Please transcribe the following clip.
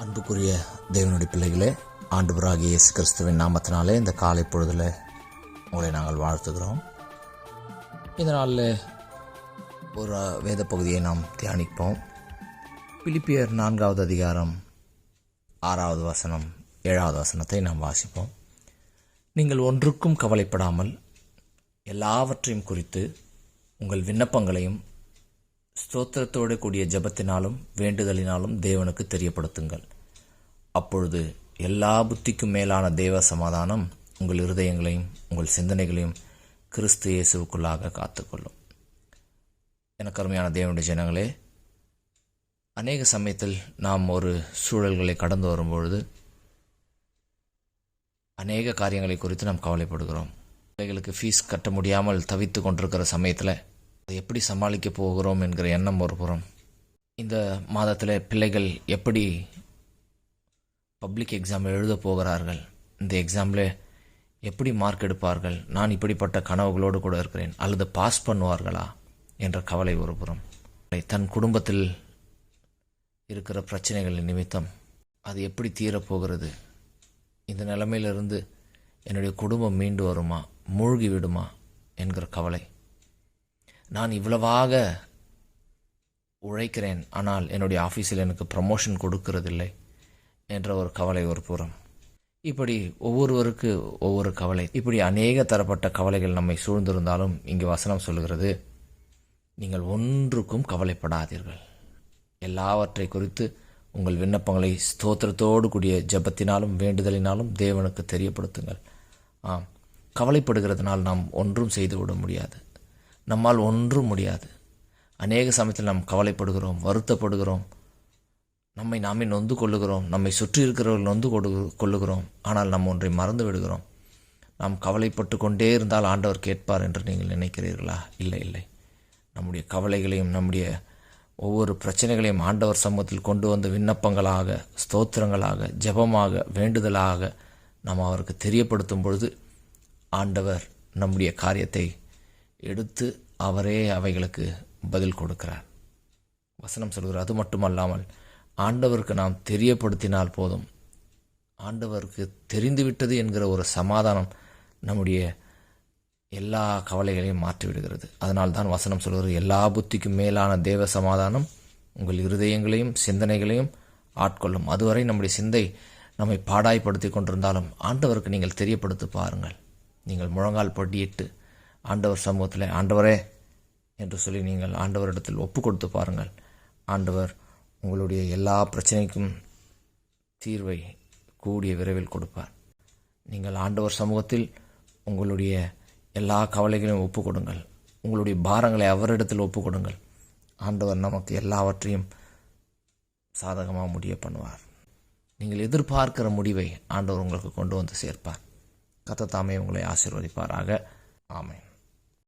அன்புக்குரிய தேவனுடைய பிள்ளைகளே, ஆண்டவராகிய இயேசு கிறிஸ்துவின் நாமத்தினாலே இந்த காலை பொழுதில் உங்களை நாங்கள் வாழ்த்துகிறோம். இந்த நாளில் ஒரு வேத பகுதியை நாம் தியானிப்போம். பிலிப்பியர் 4வது அதிகாரம் 6வது வசனம் 7வது வசனத்தை நாம் வாசிப்போம். நீங்கள் ஒன்றுக்கும் கவலைப்படாமல் எல்லாவற்றையும் குறித்து உங்கள் விண்ணப்பங்களையும் ஸ்தோத்திரத்தோடு கூடிய ஜெபத்தினாலும் வேண்டுதலினாலும் தேவனுக்கு தெரியப்படுத்துங்கள். அப்பொழுது எல்லா புத்திக்கும் மேலான தேவ சமாதானம் உங்கள் இருதயங்களையும் உங்கள் சிந்தனைகளையும் கிறிஸ்து இயேசுவுக்குள்ளாக காத்துக்கொள்ளும். எனக்கு அருமையான தேவனுடைய ஜனங்களே, அநேக சமயத்தில் நாம் ஒரு சூழல்களை கடந்து வரும்பொழுது அநேக காரியங்களை குறித்து நாம் கவலைப்படுகிறோம். பிள்ளைகளுக்கு ஃபீஸ் கட்ட முடியாமல் தவித்து கொண்டிருக்கிற சமயத்தில் அதை எப்படி சமாளிக்க போகிறோம் என்கிற எண்ணம் ஒரு புறம். இந்த மாதத்தில் பிள்ளைகள் எப்படி பப்ளிக் எக்ஸாம் எழுத போகிறார்கள், இந்த எக்ஸாமில் எப்படி மார்க் எடுப்பார்கள், நான் இப்படிப்பட்ட கனவுகளோடு கூட இருக்கிறேன், அல்லது பாஸ் பண்ணுவார்களா என்ற கவலை ஒரு புறம். தன் குடும்பத்தில் இருக்கிற பிரச்சனைகளின் நிமித்தம் அது எப்படி தீரப்போகிறது, இந்த நிலைமையிலிருந்து என்னுடைய குடும்பம் மீண்டு வருமா, மூழ்கி விடுமா என்கிற கவலை. நான் இவ்வளவாக உழைக்கிறேன், ஆனால் என்னுடைய ஆஃபீஸில் எனக்கு ப்ரமோஷன் கொடுக்கறதில்லை என்ற ஒரு கவலை ஒரு புறம். இப்படி ஒவ்வொருவருக்கு ஒவ்வொரு கவலை, இப்படி அநேக தரப்பட்ட கவலைகள் நம்மை சூழ்ந்திருந்தாலும் இங்கு வசனம் சொல்லுகிறது, நீங்கள் ஒன்றுக்கும் கவலைப்படாதீர்கள், எல்லாவற்றை குறித்து உங்கள் விண்ணப்பங்களை ஸ்தோத்திரத்தோடு கூடிய ஜெபத்தினாலும் வேண்டுதலினாலும் தேவனுக்கு தெரியப்படுத்துங்கள். கவலைப்படுகிறதுனால் நாம் ஒன்றும் செய்துவிட முடியாது, நம்மால் ஒன்றும் முடியாது. அநேக சமயத்தில் நாம் கவலைப்படுகிறோம், வருத்தப்படுகிறோம், நம்மை நாமே நொந்து கொள்ளுகிறோம், நம்மை சுற்றி இருக்கிறவர்கள் நொந்து கொள்ளுகிறோம். ஆனால் நாம் ஒன்றை மறந்து விடுகிறோம். நாம் கவலைப்பட்டு கொண்டே இருந்தால் ஆண்டவர் கேட்பார் என்று நீங்கள் நினைக்கிறீர்களா? இல்லை இல்லை. நம்முடைய கவலைகளையும் நம்முடைய ஒவ்வொரு பிரச்சனைகளையும் ஆண்டவர் சமூகத்தில் கொண்டு வந்து விண்ணப்பங்களாக, ஸ்தோத்திரங்களாக, ஜெபமாக, வேண்டுதலாக நாம் அவருக்கு தெரியப்படுத்தும் பொழுது ஆண்டவர் நம்முடைய காரியத்தை எடுத்து அவரே அவைகளுக்கு பதில் கொடுக்கிறார். வசனம் சொல்கிறார். அது மட்டுமல்லாமல் ஆண்டவருக்கு நாம் தெரியப்படுத்தினால் போதும், ஆண்டவருக்கு தெரிந்துவிட்டது என்கிற ஒரு சமாதானம் நம்முடைய எல்லா கவலைகளையும் மாற்றிவிடுகிறது. அதனால் தான் வசனம் சொல்கிறது, எல்லா புத்திக்கும் மேலான தேவ சமாதானம் உங்கள் இருதயங்களையும் சிந்தனைகளையும் ஆட்கொள்ளும். அதுவரை நம்முடைய சிந்தை நம்மை பாடாய்படுத்தி கொண்டிருந்தாலும் ஆண்டவருக்கு நீங்கள் தெரியப்படுத்தி பாருங்கள். நீங்கள் முழங்கால் படியிட்டு ஆண்டவர் சமூகத்தில் ஆண்டவரே என்று சொல்லி நீங்கள் ஆண்டவரிடத்தில் ஒப்பு கொடுத்து பாருங்கள். ஆண்டவர் உங்களுடைய எல்லா பிரச்சனைக்கும் தீர்வை கூடிய விரைவில் கொடுப்பார். நீங்கள் ஆண்டவர் சமூகத்தில் உங்களுடைய எல்லா கவலைகளையும் ஒப்பு கொடுங்கள், உங்களுடைய பாரங்களை அவரிடத்தில் ஒப்பு கொடுங்கள். ஆண்டவர் நமக்கு எல்லாவற்றையும் சாதகமாக முடிய பண்ணுவார். நீங்கள் எதிர்பார்க்கிற முடிவை ஆண்டவர் உங்களுக்கு கொண்டு வந்து சேர்ப்பார். கர்த்தர் தாமே உங்களை ஆசீர்வதிப்பாராக. ஆமென்.